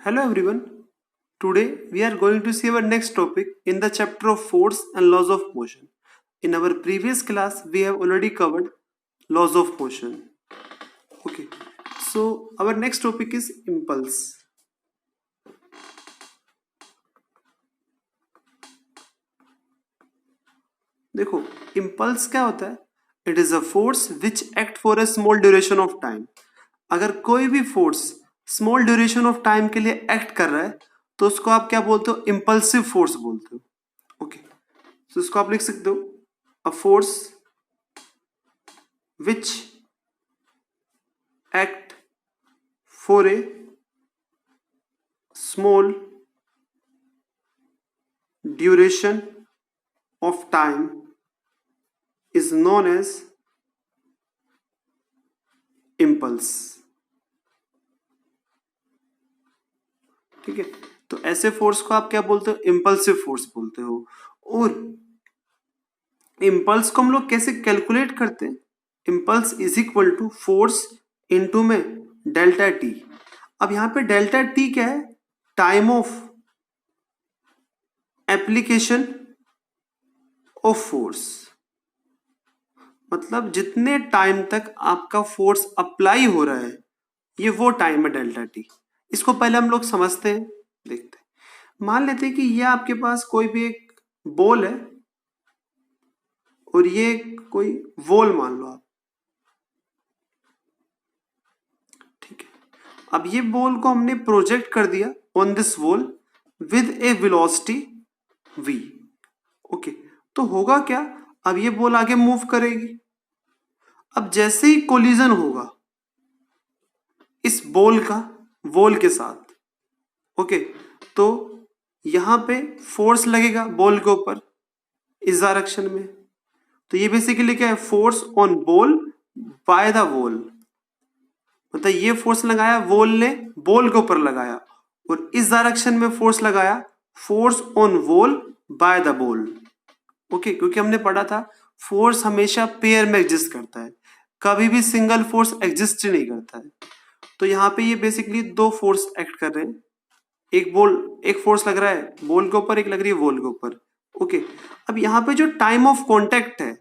Hello everyone. Today we are going to see our next topic in the chapter of force and laws of motion. In our previous class we have already covered laws of motion. Okay. So our next topic is impulse. देखो impulse क्या होता है? It is a force which act for a small duration of time. अगर कोई भी force small duration of time के लिए act कर रहा है तो उसको आप क्या बोलते हो? इंपल्सिव फोर्स बोलते हो. ओके, तो इसको आप लिख सकते हो a force which act for a small duration of time is known as impulse. ठीक है, तो ऐसे फोर्स को आप क्या बोलते हो? इंपल्सिव फोर्स बोलते हो. और इंपल्स को हम लोग कैसे कैलकुलेट करते हैं? Impulse is equal to force into में डेल्टा टी. अब यहां पे डेल्टा टी क्या है? Time of application of force. मतलब जितने टाइम तक आपका फोर्स अप्लाई हो रहा है ये वो टाइम है डेल्टा टी. इसको पहले हम लोग समझते हैं, देखते हैं. मान लेते हैं कि ये आपके पास कोई भी एक बॉल है और ये कोई वॉल मान लो आप. ठीक है, अब ये बॉल को हमने प्रोजेक्ट कर दिया on this wall with A velocity v. Okay, तो होगा क्या? अब ये बॉल आगे मूव करेगी. अब जैसे ही कोलिजन होगा इस बॉल का वॉल के साथ, ओके, तो यहां पे फोर्स लगेगा बॉल के ऊपर इस डायरेक्शन में. तो ये बेसिकली क्या है? Force on ball by the wall. मतलब ये फोर्स लगाया वॉल ने बॉल के ऊपर लगाया और इस डायरेक्शन में फोर्स लगाया force on wall bye the ball. Okay, क्योंकि हमने पढ़ा था फोर्स हमेशा पेयर में एग्जिस्ट करता है, कभी भी सिंगल फोर्स एग्जिस्ट नहीं करता है. तो यहाँ पे ये बेसिकली दो फोर्स एक्ट कर रहे हैं. एक फोर्स लग रहा है बॉल के ऊपर, एक लग रही है वॉल के ऊपर. ओके, अब यहाँ पे जो टाइम ऑफ कॉन्टेक्ट है,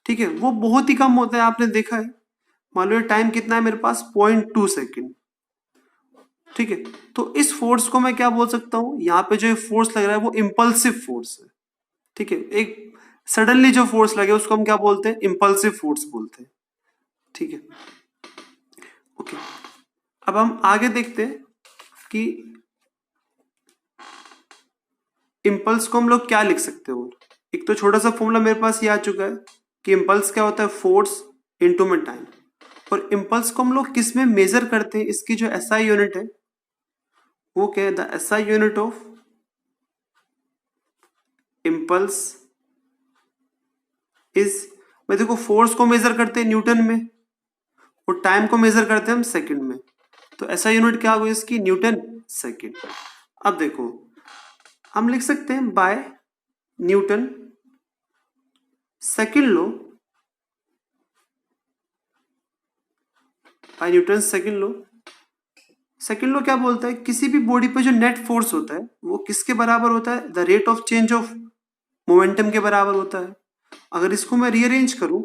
ठीक है, वो बहुत ही कम होता है. आपने देखा है, मान लो टाइम कितना है मेरे पास? 0.2 सेकेंड. ठीक है, तो इस फोर्स को मैं क्या बोल सकता हूं? यहाँ पे जो फोर्स लग रहा है वो इंपल्सिव फोर्स है. ठीक है, एक सडनली जो फोर्स लगे उसको हम क्या बोलते हैं? इंपल्सिव फोर्स बोलते हैं. ठीक है, ओके. अब हम आगे देखते हैं कि इंपल्स को हम लोग क्या लिख सकते हो. एक तो छोटा सा फॉर्मूला मेरे पास ये आ चुका है कि इंपल्स क्या होता है? फोर्स इनटू में टाइम. और इंपल्स को हम लोग किस में मेजर करते हैं? इसकी जो एसआई यूनिट है वो क्या है? The SI unit of impulse is, मैं देखो फोर्स को मेजर करते हैं न्यूटन में और टाइम को मेजर करते हैं हम सेकंड में. तो एसआई यूनिट क्या होगी इसकी? Newton second. अब देखो हम लिख सकते हैं by Newton second law. By Newton second law. Second law क्या बोलता है? किसी भी बॉडी पे जो नेट फोर्स होता है वो किसके बराबर होता है? The rate of change of momentum के बराबर होता है. अगर इसको मैं रीअरेंज करूं,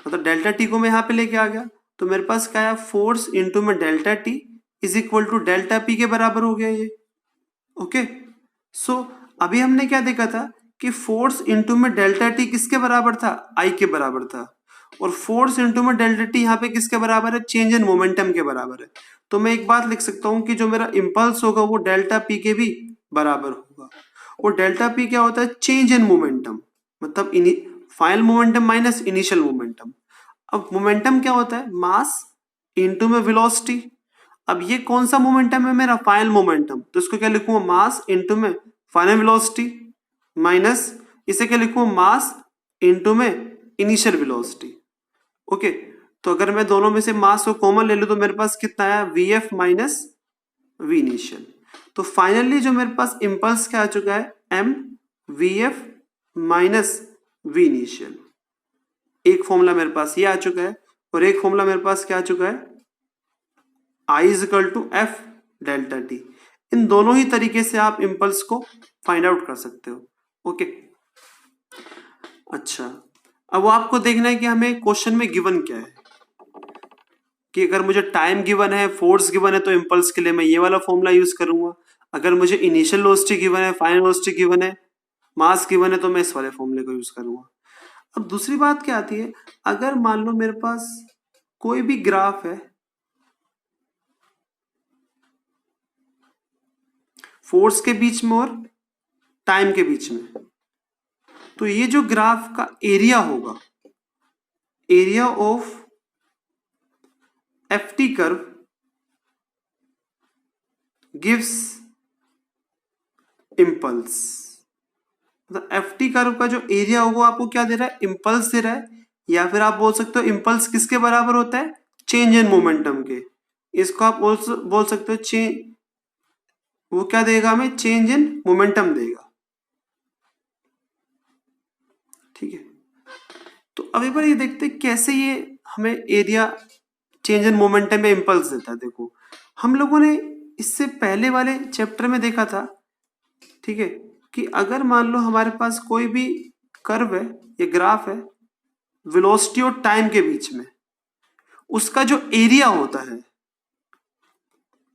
मतलब डेल्टा टी को मैं यहां पे लेके आ गया, तो मेरे पास क्या है? फोर्स इंटू में delta T is equal to delta P के बराबर हो गया ये. ओके, सो अभी हमने क्या देखा था कि फोर्स इंटू में डेल्टा टी किसके बराबर था? आई के बराबर था. और फोर्स इंटू में डेल्टा टी यहाँ पे किसके बराबर है? चेंज इन मोमेंटम के बराबर है. तो मैं एक बात लिख सकता हूं कि जो मेरा इंपल्स होगा वो डेल्टा पी के भी बराबर होगा. और डेल्टा पी क्या होता है? चेंज इन मोमेंटम, मतलब final momentum minus initial momentum. अब मोमेंटम क्या होता है? मास इंटू में वेलोसिटी. अब ये कौन सा मोमेंटम है मेरा? Final momentum. तो इसको क्या लिखूंगा? मास इंटू में फाइनल वेलोसिटी माइनस इसे क्या लिखूंगा? मास इंटू में इनिशियल वेलोसिटी. ओके, तो अगर मैं दोनों में से मास को कॉमन ले लूं तो मेरे पास कितना आया? V F minus V initial. तो फाइनली जो मेरे पास इंपल्स क्या आ चुका है? M V F minus V initial. एक फॉर्मूला मेरे पास ये आ चुका है और एक फॉर्मूला मेरे पास क्या आ चुका है? I is equal to F delta T. इन दोनों ही तरीके से आप इम्पल्स को फाइंड आउट कर सकते हो। ओके, अच्छा, अब वो आपको देखना है कि हमें क्वेश्चन में गिवन क्या है, कि अगर मुझे टाइम गिवन है, फोर्स गिवन है, तो इम्पल्स के लिए मैं ये वाला फॉर्मूला यूज करूंगा। अगर मुझे इनिशियल वेलोसिटी गिवन है, फाइनल वेलोसिटी गिवन है, मास गिवन है, तो मैं इस वाले फॉर्मूले को यूज करूंगा। अब दूसरी बात क्या आती है, अगर मान लो मेरे पास कोई भी ग्राफ है फोर्स के बीच में और टाइम के बीच में, तो ये जो ग्राफ का एरिया होगा, area of F T curve gives impulse. मतलब एफ टी कर्व का जो एरिया होगा आपको क्या दे रहा है, इम्पल्स दे रहा है। या फिर आप बोल सकते हो इम्पल्स किसके बराबर होता है, चेंज इन मोमेंटम के। इसको आप बोल सकते हो चेंज, वो क्या देगा हमें, चेंज इन मोमेंटम देगा। ठीक है, तो अब एक बार ये देखते हैं कैसे ये हमें एरिया चेंज इन मोमेंटम में इम्पल्स देता है। देखो, हम लोगों ने इससे पहले वाले चैप्टर में देखा था, ठीक है, कि अगर मान लो हमारे पास कोई भी कर्व है, ये ग्राफ है, वेलोसिटी और टाइम के बीच में, उसका जो एरिया होता है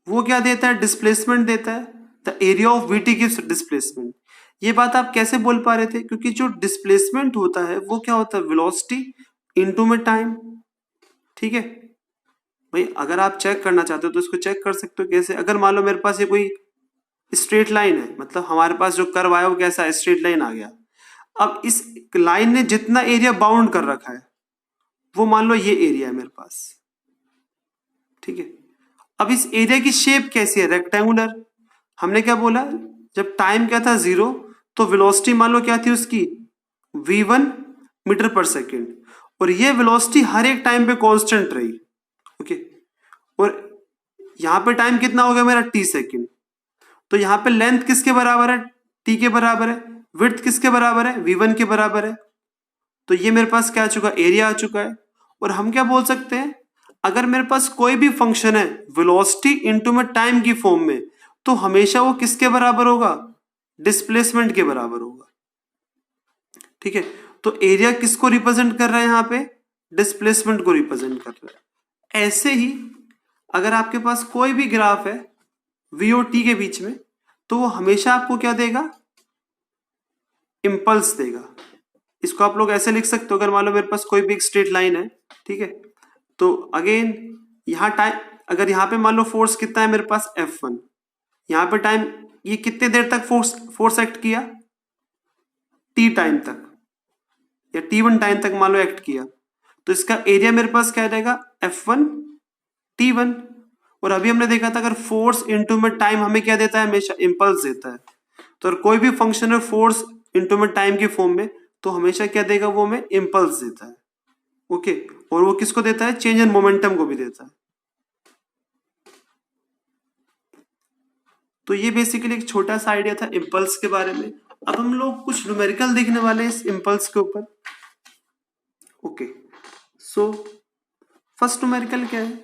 वो क्या देता है, डिस्प्लेसमेंट देता है। The area of VT gives displacement. ये बात आप कैसे बोल पा रहे थे, क्योंकि जो डिस्प्लेसमेंट होता है वो क्या होता है, वेलोसिटी इनटू में टाइम। ठीक है भाई, अगर आप चेक करना चाहते हो तो इसको चेक कर सकते हो कैसे। अगर मान लो मेरे पास ये कोई स्ट्रेट लाइन है, मतलब हमारे पास जो कर्व आया वो कैसा है, स्ट्रेट लाइन आ गया। अब इस लाइन ने जितना एरिया बाउंड कर रखा है वो मान लो ये एरिया है मेरे पास। ठीक है, अब इस एरिया की शेप कैसी है, रेक्टेंगुलर। हमने क्या बोला, जब टाइम क्या था 0, तो वेलोसिटी मान लो क्या थी उसकी, v1 मीटर पर सेकेंड, और ये वेलोसिटी हर एक टाइम पे कांस्टेंट रही। ओके, और यहां पे टाइम कितना हो गया मेरा, t सेकेंड। तो यहां पे लेंथ किसके बराबर है, t के बराबर है। विड्थ किसके बराबर है, v1 के बराबर है। तो ये मेरे पास क्या आ चुका, एरिया आ चुका है। और हम क्या बोल सकते हैं, अगर मेरे पास कोई भी फंक्शन है वेलोसिटी इनटू में टाइम की फॉर्म में, तो हमेशा वो किसके बराबर होगा, डिस्प्लेसमेंट के बराबर होगा। ठीक है, तो एरिया किसको रिप्रेजेंट कर रहा है, यहां पे डिस्प्लेसमेंट को रिप्रेजेंट कर रहा है। ऐसे ही अगर आपके पास कोई भी ग्राफ है वी और टी के बीच में, तो वो हमेशा आपको क्या देगा, इम्पल्स देगा। इसको आप लोग ऐसे लिख सकते हो, अगर मान लो मेरे पास कोई भी एक स्ट्रेट लाइन है, ठीक है, तो अगेन यहाँ टाइम, अगर यहाँ पे मान लो फोर्स कितना है मेरे पास, F1, यहाँ पे टाइम, ये कितने देर तक फोर्स एक्ट किया, t टाइम तक, या t1 टाइम तक मान लो एक्ट किया, तो इसका एरिया मेरे पास क्या रहेगा, F1 t1। और अभी हमने देखा था, अगर फोर्स इनटू में टाइम हमें क्या देता है, हमेशा इम्पल्स देता है। तो अगर कोई भी फंक्शन है फोर्स इनटू में टाइम की फॉर्म में, तो हमेशा क्या देगा, वो हमें इम्पल्स देता है। ओके, और वो किसको देता है, चेंज इन मोमेंटम को भी देता है। तो ये बेसिकली एक छोटा सा आइडिया था इम्पल्स के बारे में। अब हम लोग कुछ न्यूमेरिकल देखने वाले हैं इस इम्पल्स के ऊपर। ओके, सो फर्स्ट न्यूमेरिकल क्या है,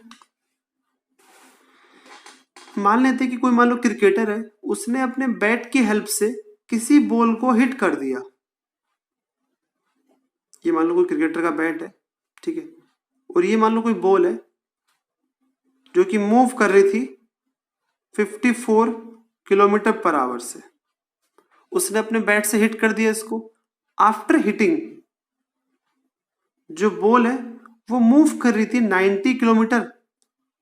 मान लेते हैं कि कोई मान लो क्रिकेटर है, उसने अपने बैट की हेल्प से किसी बॉल को हिट कर दिया। ये मान लो कोई क्रिकेटर का बैट है, ठीक है, और ये मान लो कोई बॉल है जो कि मूव कर रही थी 54 किलोमीटर पर आवर से। उसने अपने बैट से हिट कर दिया इसको। आफ्टर हिटिंग जो बॉल है वो मूव कर रही थी 90 किलोमीटर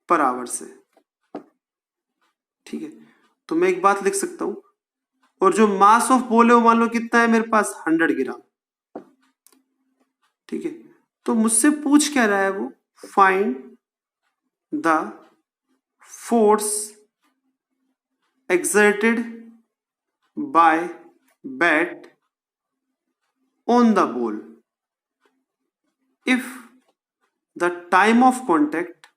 पर आवर से। ठीक है, तो मैं एक बात लिख सकता हूं, और जो मास ऑफ बॉल है वो मान लो कितना है मेरे पास, 100 ग्राम। ठीक है, तो मुझसे पूछ क्या रहा है वो, find the force exerted by bat on the ball if the time of contact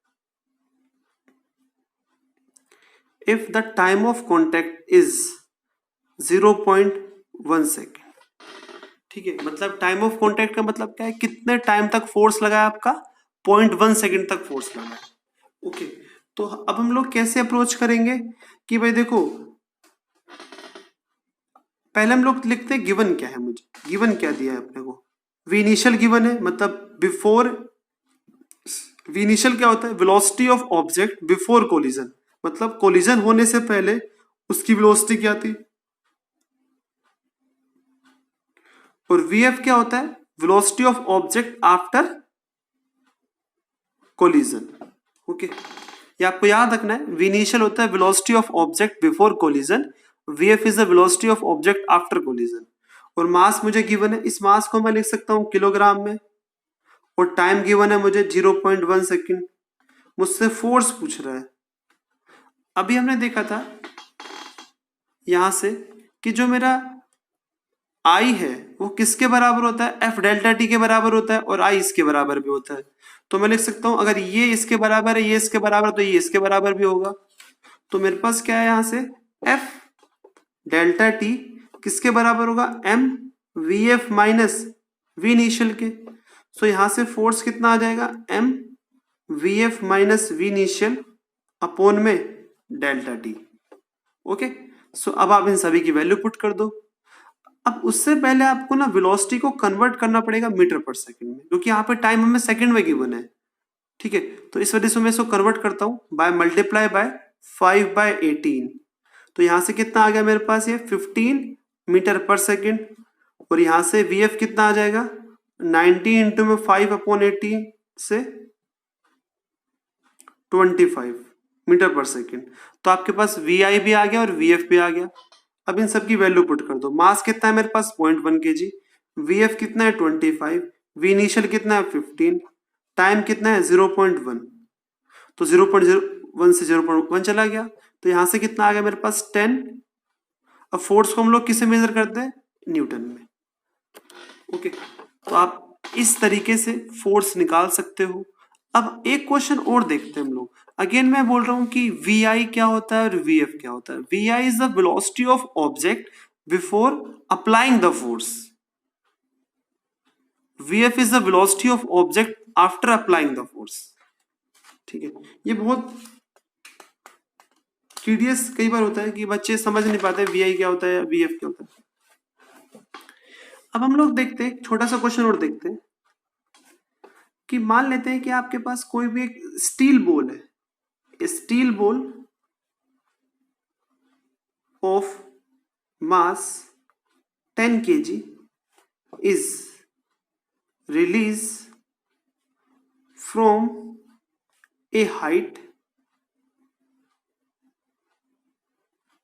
is 0.1 second. ठीक है, मतलब टाइम ऑफ कॉन्टैक्ट का मतलब क्या है, कितने टाइम तक फोर्स लगा है आपका, 0.1 सेकेंड तक फोर्स लगा है। ओके, तो अब हम लोग कैसे अप्रोच करेंगे कि भाई देखो, पहले हम लोग लिखते हैं गिवन क्या है, मुझे गिवन क्या दिया है अपने को, वी इनिशियल गिवन है, मतलब बिफोर, वी इनिशियल क्या होता है, velocity of object before collision, मतलब कोलिजन होने से पहले उसकी वेलोसिटी क्या थी। और वी एफ क्या होता है, velocity of object after collision. Okay, ये आपको याद रखना है, वी इनिशियल होता है velocity of object before collision, we F is the velocity of object after collision. और मास मुझे गिवन है, इस मास को मैं लिख सकता हूं किलोग्राम में, और टाइम गिवन है मुझे 0.1 सेकेंड। मुझसे फोर्स पूछ रहा है। अभी हमने देखा था यहां से कि जो मेरा आई है वो किसके बराबर होता है, एफ डेल्टा टी के बराबर होता है, और आई इसके बराबर भी होता है। तो मैं लिख सकता हूं अगर ये इसके बराबर है, ये इसके बराबर, तो ये इसके बराबर भी होगा। तो मेरे पास क्या है यहां से, एफ डेल्टा टी किसके बराबर होगा, M V F minus V initial के। सो यहां से फोर्स कितना आ जाएगा, M V F minus V initial upon में डेल्टा टी। ओके, सो अब आप इन सभी की वैल्यू पुट कर दो। अब उससे पहले आपको ना वेलोसिटी को कन्वर्ट करना पड़ेगा मीटर पर सेकंड में, क्योंकि यहाँ पे टाइम हमें सेकंड में गिवन है। ठीक है, तो इस वजह से मैं इसको कन्वर्ट करता हूँ बाय मल्टीप्लाई बाय 5/18। तो यहाँ से कितना आ गया मेरे पास, ये 15 मीटर पर सेकंड। और यहाँ से वी एफ कितना आ जाएगा, 90 इंटू में 5/18 से 25 मीटर पर सेकंड। तो आपके पास वी आई भी आ गया और वी एफ भी आ गया। अब इन सब की वैल्यू पुट कर दो। मास कितना है मेरे पास 0.1 kg, वी एफ कितना है 25, वी इनिशियल कितना है 15, टाइम कितना है 0.1। तो 0.01 से 0.1 चला गया, तो यहां से कितना आ गया मेरे पास 10। अब फोर्स को हम लोग किसे मेजर करते हैं, न्यूटन में। ओके, तो आप इस तरीके से फोर्स निकाल सकते हो। अब एक क्वेश्चन और देखते हैं हम लोग। अगेन मैं बोल रहा हूं कि वी आई क्या होता है और वी एफ क्या होता है। V I is the velocity of object before applying the force, V F is the velocity of object after applying the force. ठीक है, ये बहुत टीडियस कई बार होता है कि बच्चे समझ नहीं पाते वी आई क्या होता है, वी एफ क्या होता है। अब हम लोग देखते हैं छोटा सा क्वेश्चन और देखते हैं कि मान लेते हैं कि आपके पास कोई भी एक स्टील बॉल है, steel ball of mass 10 kg is released from a height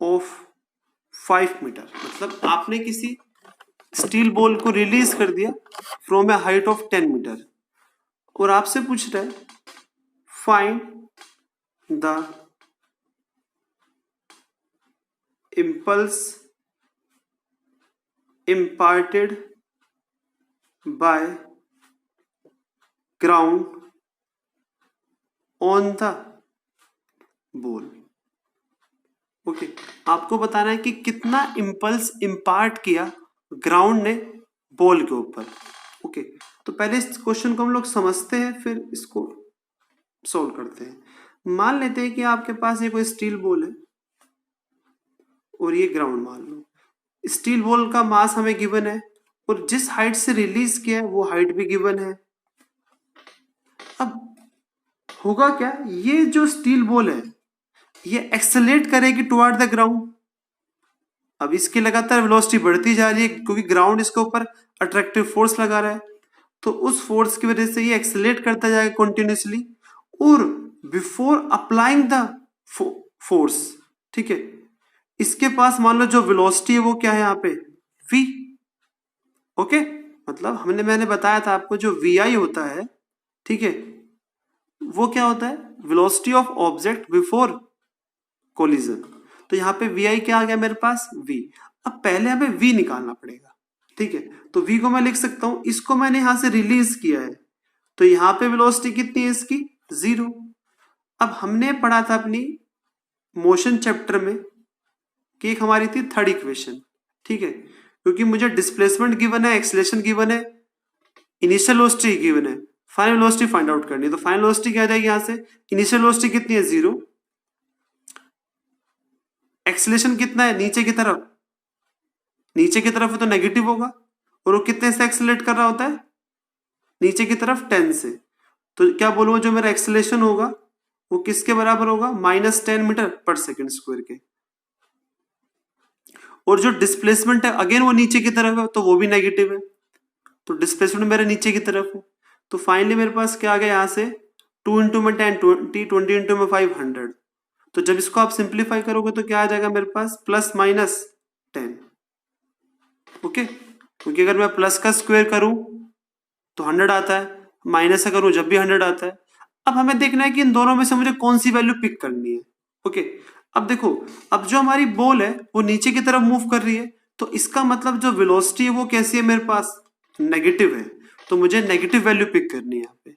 of 5 metre. मतलब आपने किसी स्टील बॉल को रिलीज कर दिया from a height of 10 metre, और आपसे पूछ रहा है find the impulse imparted by ground on the ball। Okay, आपको बताना है कि कितना इम्पल्स इम्पार्ट किया ग्राउंड ने बॉल के ऊपर। ओके, तो पहले इस क्वेश्चन को हम लोग समझते हैं, फिर इसको सॉल्व करते हैं। मान लेते हैं कि आपके पास ये कोई स्टील बॉल है और ये ग्राउंड मान लो। स्टील बॉल का मास हमें गिवन है और जिस हाइट से रिलीज किया है वो हाइट भी गिवन है। अब होगा क्या, ये जो स्टील बॉल है ये एक्सेलरेट करेगी टुवर्ड द ग्राउंड। अब इसकी लगातार वेलोसिटी बढ़ती जा रही है क्योंकि ग्राउंड इसके ऊपर अट्रैक्टिव फोर्स लगा रहा है, तो उस फोर्स की वजह से ये एक्सेलरेट करता जाएगा कंटिन्यूसली। और बिफोर अप्लाइंग द फोर्स, ठीक है, इसके पास मान लो जो वेलोसिटी है वो क्या है यहाँ पे, v। ओके, मतलब मैंने बताया था आपको जो vi होता है, ठीक है, वो क्या होता है, velocity of object before collision. तो यहाँ पे vi क्या आ गया मेरे पास, v। अब पहले हमें v निकालना पड़ेगा। ठीक है, तो v को मैं लिख सकता हूं, इसको मैंने यहां से रिलीज किया है, तो यहाँ पे वेलोसिटी कितनी है इसकी, 0। अब हमने पढ़ा था अपनी मोशन चैप्टर में कि एक हमारी थी थर्ड इक्वेशन। ठीक है, क्योंकि मुझे डिस्प्लेसमेंट गिवन है, एक्सेलरेशन गिवन है, इनिशियल वेलोसिटी गिवन है, फाइनल वेलोसिटी फाइंड आउट करनी है। तो फाइनल वेलोसिटी क्या आ जाएगी यहाँ से, इनिशियल वेलोसिटी कितनी है 0, एक्सीलरेशन कितना है नीचे की तरफ, नीचे की तरफ है तो नेगेटिव होगा, और वो कितने से एक्सीलरेट कर रहा होता है, नीचे की तरफ 10 से। तो क्या बोलूंगा, जो मेरा एक्सीलरेशन होगा वो किसके बराबर होगा, -10 मीटर पर सेकेंड स्क्वायर के। और जो डिस्प्लेसमेंट है अगेन वो नीचे की तरफ है तो वो भी नेगेटिव है, तो डिस्प्लेसमेंट मेरे नीचे की तरफ है। तो फाइनली मेरे पास क्या आ गया यहाँ से, 2 इंटू में 10 20, 20 इंटू में 500। तो जब इसको आप सिंप्लीफाई करोगे तो क्या आ जाएगा मेरे पास, +-10। ओके, क्योंकि अगर मैं प्लस का स्क्वायर करूं तो 100 आता है, माइनस का करूं जब भी 100 आता है। अब हमें देखना है कि इन दोनों में से मुझे कौन सी वैल्यू पिक करनी है। ओके, अब देखो, अब जो हमारी बॉल है वो नीचे की तरफ मूव कर रही है, तो इसका मतलब जो वेलोसिटी है वो कैसी है मेरे पास, नेगेटिव है। तो मुझे नेगेटिव वैल्यू पिक करनी है यहाँ पे।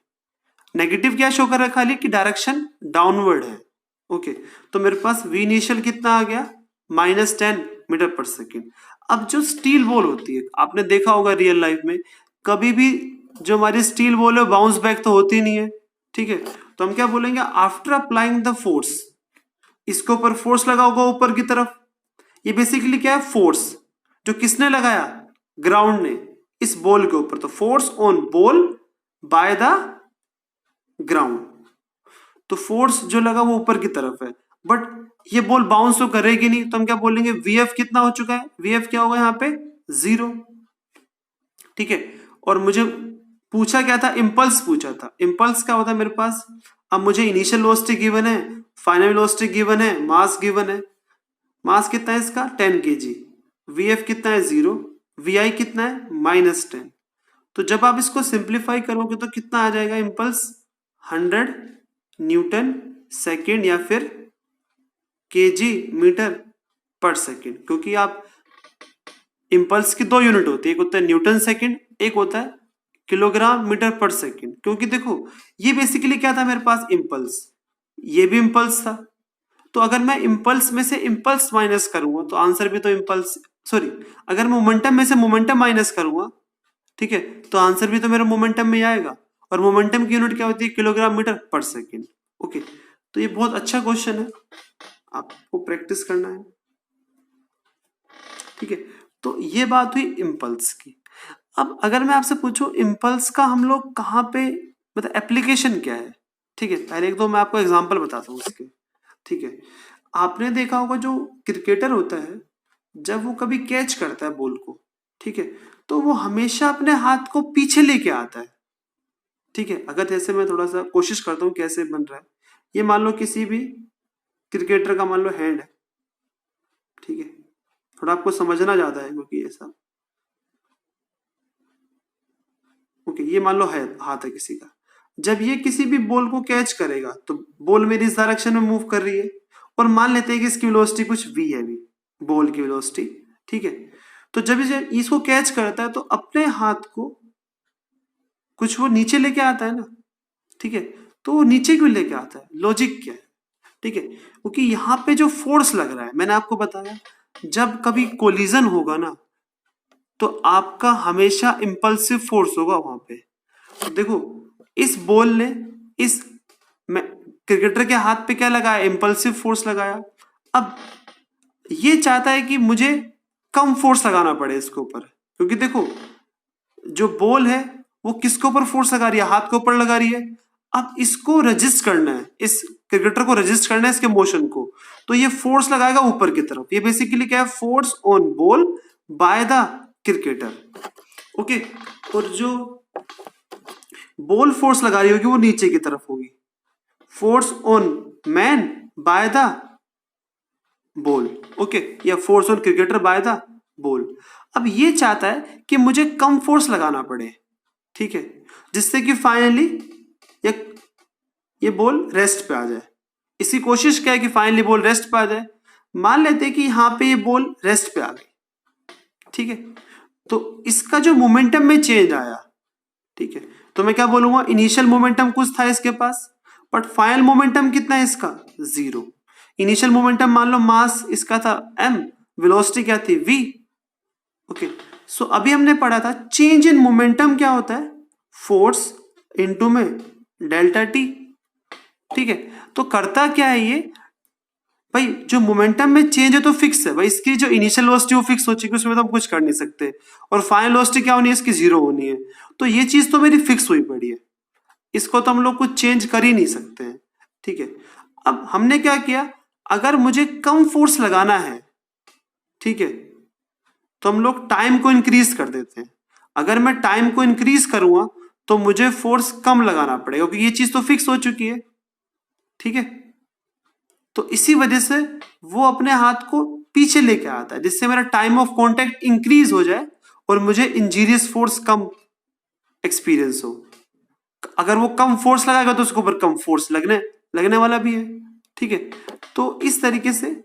नेगेटिव क्या शो कर रहा है, खाली कि डायरेक्शन डाउनवर्ड है। ओके, तो मेरे पास वी इनिशियल कितना आ गया, -10 मीटर पर सेकेंड। अब जो स्टील बॉल होती है, आपने देखा होगा रियल लाइफ में, कभी भी जो हमारी स्टील बॉल है बाउंस बैक तो होती नहीं है, ठीक है। तो हम क्या बोलेंगे, आफ्टर अप्लाइंग द फोर्स, इसके ऊपर फोर्स लगा होगा ऊपर की तरफ। ये बेसिकली क्या है, फोर्स जो किसने लगाया, ग्राउंड ने, इस बॉल के ऊपर। तो force on ball by the ground. तो फोर्स जो लगा वो ऊपर की तरफ है, बट ये बॉल बाउंस तो करेगी नहीं, तो हम क्या बोलेंगे, वीएफ कितना हो चुका है, वीएफ क्या होगा यहाँ पे 0, ठीक है। और मुझे पूछा क्या था, इम्पल्स पूछा था। इम्पल्स क्या होता है मेरे पास, अब मुझे इनिशियल वेलोसिटी गिवन है, फाइनल वेलोसिटी गिवन है, मास गिवन है। मास कितना है इसका 10 kg, वीएफ कितना है 0, वीआई कितना है -10। तो जब आप इसको सिंप्लीफाई करोगे तो कितना आ जाएगा, इम्पल्स 100 न्यूटन सेकेंड या फिर केजी मीटर पर सेकेंड, क्योंकि आप इम्पल्स की 2 यूनिट होती है, एक होता है न्यूटन सेकेंड, एक होता है किलोग्राम मीटर पर सेकेंड। क्योंकि देखो ये बेसिकली क्या था मेरे पास, इम्पल्स, ये भी इम्पल्स था। तो अगर मैं इम्पल्स में से इम्पल्स माइनस करूंगा तो आंसर भी तो इम्पल्स, सॉरी, अगर मोमेंटम में से मोमेंटम माइनस करूंगा, ठीक है, तो आंसर भी तो मेरा मोमेंटम में आएगा। और मोमेंटम की यूनिट क्या होती है, किलोग्राम मीटर पर सेकेंड। ओके, तो ये बहुत अच्छा क्वेश्चन है, आपको प्रैक्टिस करना है, ठीक है। तो ये बात हुई इम्पल्स की। अब अगर मैं आपसे पूछूं इम्पल्स का हम लोग कहाँ पे, मतलब एप्लीकेशन क्या है, ठीक है, पहले एक दो मैं आपको एग्जांपल बताता हूँ उसके, ठीक है। आपने देखा होगा जो क्रिकेटर होता है, जब वो कभी कैच करता है बॉल को, ठीक है, तो वो हमेशा अपने हाथ को पीछे लेके आता है, ठीक है। अगर जैसे मैं थोड़ा सा कोशिश करता हूँ कैसे बन रहा है, ये मान लो किसी भी क्रिकेटर का मान लो हैंड है, ठीक है, थोड़ा आपको समझना ज्यादा है क्योंकि ऐसा, ओके, ये मान लो है हाथ है किसी का। जब ये किसी भी बॉल को कैच करेगा तो बॉल मेरी इस डायरेक्शन में मूव कर रही है, और मान लेते हैं कि इसकी वेलोसिटी कुछ v है, भी बॉल की वेलोसिटी, ठीक है। तो जब इसको कैच करता है तो अपने हाथ को कुछ वो नीचे लेके आता है ना, ठीक है। तो वो नीचे क्यों लेके आता है, लॉजिक क्या है, ठीक है, क्योंकि यहाँ पे जो फोर्स लग रहा है, मैंने आपको बताया जब कभी कोलिजन होगा ना तो आपका हमेशा इंपल्सिव फोर्स होगा वहां पे। तो देखो इस बॉल ने इस क्रिकेटर के हाथ पे क्या लगाया, इंपल्सिव फोर्स लगाया। अब ये चाहता है कि मुझे कम फोर्स लगाना पड़े इसके ऊपर, क्योंकि देखो जो बॉल है वो किसके ऊपर फोर्स लगा रही है, हाथ के ऊपर लगा रही है। अब इसको रजिस्ट करना है, इस क्रिकेटर को रजिस्ट करना है इसके मोशन को, तो ये फोर्स लगाएगा ऊपर की तरफ। ये बेसिकली क्या है, force on ball by the cricketer, okay. और जो बॉल फोर्स लगा रही होगी वो नीचे की तरफ होगी, force on man by the ball, okay, या force on cricketer by the ball. अब ये चाहता है कि मुझे कम फोर्स लगाना पड़े, ठीक है, जिससे कि फाइनली ये बॉल रेस्ट पे आ जाए। इसी कोशिश क्या है कि फाइनली बॉल रेस्ट पे आ जाए। मान लेते हैं कि यहां पे ये बॉल रेस्ट पे आ गई, ठीक है, तो इसका जो मोमेंटम में चेंज आया, ठीक है, तो मैं क्या बोलूंगा, इनिशियल मोमेंटम कुछ था इसके पास, बट फाइनल मोमेंटम कितना है इसका 0। इनिशियल मोमेंटम मान लो मास इसका था m, वेलोसिटी क्या थी v, ओके। सो अभी हमने पढ़ा था चेंज इन मोमेंटम क्या होता है, फोर्स इनटू में डेल्टा टी। ठीक है, तो करता क्या है ये भाई, जो मोमेंटम में चेंज है तो फिक्स है भाई, इसकी जो इनिशियल वेलोसिटी वो फिक्स हो चुकी है, उसमें तो हम कुछ कर नहीं सकते, और फाइनल वेलोसिटी क्या होनी है इसकी, जीरो होनी है। तो ये चीज तो मेरी फिक्स हुई पड़ी है, इसको तो हम लोग कुछ चेंज कर ही नहीं सकते हैं। ठीक है, अब हमने क्या किया, अगर मुझे कम फोर्स लगाना है, ठीक है, तो हम लोग टाइम को इंक्रीज कर देते हैं। अगर मैं टाइम को इंक्रीज करूंगा तो मुझे फोर्स कम लगाना पड़ेगा, क्योंकि ये चीज तो फिक्स हो चुकी है। ठीक है, तो इसी वजह से वो अपने हाथ को पीछे लेके आता है, जिससे मेरा टाइम ऑफ कांटेक्ट इंक्रीज हो जाए और मुझे इंजीरियस फोर्स कम एक्सपीरियंस हो। अगर वो कम फोर्स लगाएगा तो उसके ऊपर कम फोर्स लगने वाला भी है। ठीक है, तो इस तरीके से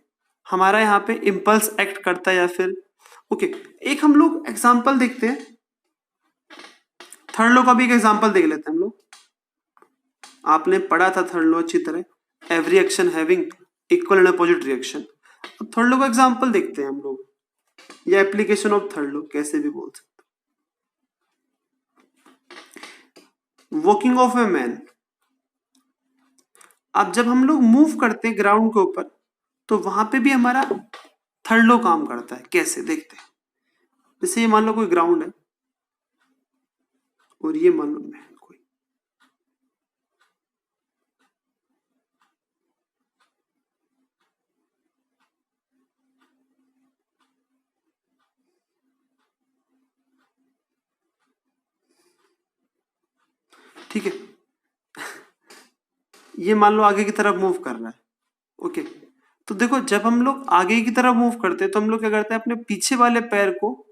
हमारा यहाँ पे इम्पल्स एक्ट करता है। या फिर ओके, एक हम लोग एग्जांपल देखते हैं, थर्ड लॉ का भी एक एग्जांपल देख लेते हैं हम लोग। आपने पढ़ा था थर्ड लॉ अच्छी तरह, every action having equal and opposite reaction. अब थर्ड लॉ का एग्जांपल देखते हैं हम लोग, या एप्लीकेशन ऑफ थर्ड लॉ कैसे भी बोल सकते। वॉकिंग ऑफ ए मैन, अब जब हम लोग मूव करते हैं ग्राउंड के ऊपर तो वहां पे भी हमारा थर्ड लॉ काम करता है। कैसे देखते हैं, जैसे ये मान लो कोई ग्राउंड है और ये मान लो मैन कोई, ठीक है, ये मान लो आगे की तरफ मूव कर रहा है। ओके, तो देखो जब हम लोग आगे की तरफ मूव करते हैं तो हम लोग क्या करते हैं, अपने पीछे वाले पैर को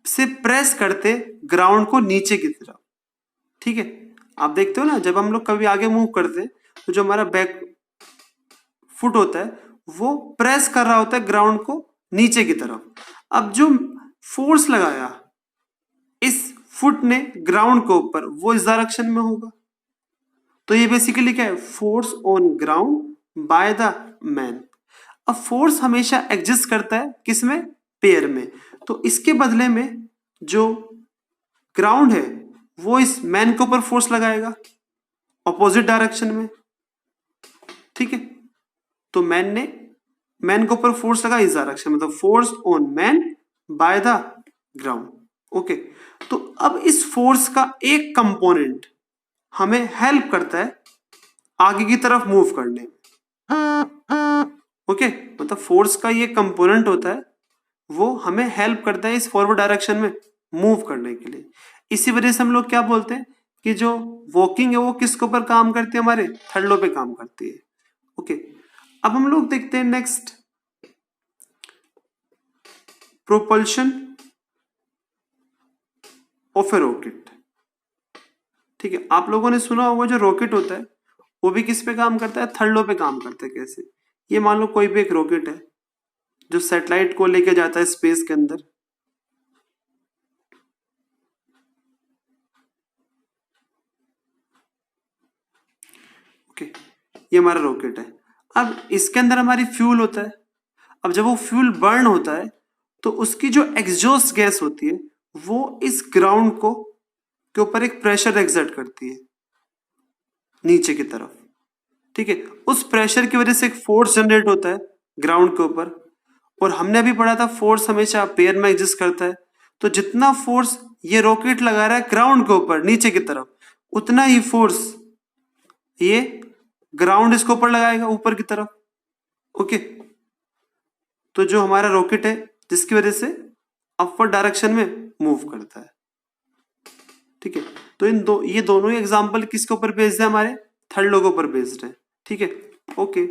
से प्रेस करते ग्राउंड को नीचे की तरफ। ठीक है, आप देखते हो ना, जब हम लोग कभी आगे मूव करते हैं तो जो हमारा बैक फुट होता है वो प्रेस कर रहा होता है ग्राउंड को नीचे की तरफ। अब जो फोर्स लगाया इस फुट ने ग्राउंड के ऊपर वो इस डायरेक्शन में होगा। तो ये बेसिकली क्या है, force on ground by the man. अब फोर्स हमेशा एग्जिस्ट करता है किसमें, पेयर में। तो इसके बदले में जो ग्राउंड है वो इस मैन के ऊपर फोर्स लगाएगा ऑपोजिट डायरेक्शन में। ठीक है, तो मैन के ऊपर फोर्स लगा इस डायरेक्शन में, मतलब force on man by the ground. Okay, तो अब इस फोर्स का एक कंपोनेंट हमें हेल्प करता है आगे की तरफ मूव करने में। ओके, मतलब फोर्स का ये कंपोनेंट होता है वो हमें हेल्प करता है इस फॉरवर्ड डायरेक्शन में मूव करने के लिए। इसी वजह से हम लोग क्या बोलते हैं कि जो वॉकिंग है वो किसके ऊपर काम करती है, हमारे थर्ड लॉ पे काम करती है। ओके, अब हम लोग देखते हैं next, propulsion of A rocket. ठीक है, आप लोगों ने सुना होगा जो रॉकेट होता है वो भी किस पे काम करता है, थर्ड लॉ पे काम करता है। कैसे, ये मान लो कोई भी एक रॉकेट है जो सैटेलाइट को लेके जाता है स्पेस के अंदर। ओके, ये हमारा रॉकेट है। अब इसके अंदर हमारी फ्यूल होता है। अब जब वो फ्यूल बर्न होता है तो उसकी जो एग्जॉस्ट गैस होती है वो इस ग्राउंड को के ऊपर एक प्रेशर एक्सर्ट करती है नीचे की तरफ। ठीक है, उस प्रेशर की वजह से एक फोर्स जनरेट होता है ग्राउंड के ऊपर, और हमने अभी पढ़ा था फोर्स हमेशा पेयर में एग्जिस्ट करता है। तो जितना फोर्स ये रॉकेट लगा रहा है ग्राउंड के ऊपर नीचे की तरफ, उतना ही फोर्स ये ग्राउंड इसके ऊपर लगाएगा ऊपर की तरफ। ओके, तो जो हमारा रॉकेट है जिसकी वजह से अपवर्ड डायरेक्शन में मूव करता है। ठीक है, तो ये दोनों ही एग्जांपल किसके ऊपर बेस्ड है, हमारे थर्ड लॉ के ऊपर बेस्ड है। ठीक है, ओके।